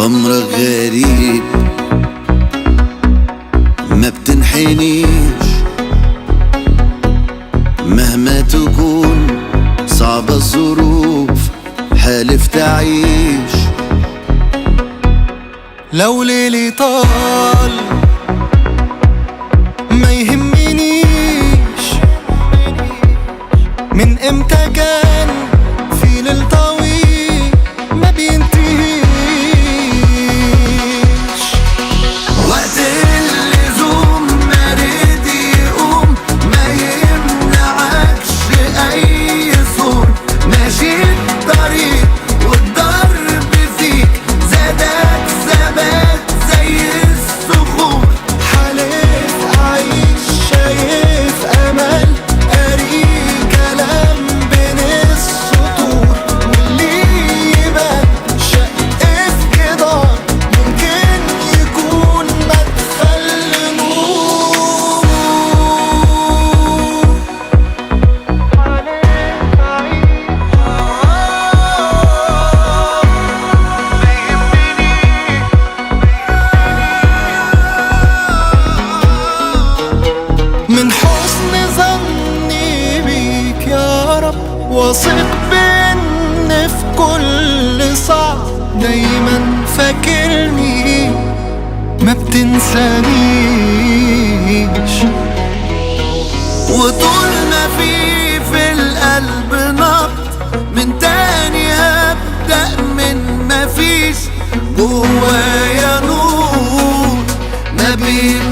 أمرك غريب ما بتنحنيش، مهما تكون صعبة الظروف حالف تعيش. لو ليلي طال ما يهمنيش، من امتى كان في ليل طويل ما بينتهيش. وقت اللزوم ما رد يقوم، ما يمنعكش أي صوت. ماشي الطريق والضرب فيك زادك ثبات زي الصخور. حالف أعيش شايف أمل، قاري كلام بين السطور، واللي يبان شق في جدار ممكن يكون مدخل نور. حالف من حسن ظني بيك يا رب، واثق بإن في كل صعب دايما فاكرني ما بتنسانيش. وطول ما في القلب نبض من تاني هبدأ من مفيش. جوايا نور ما بين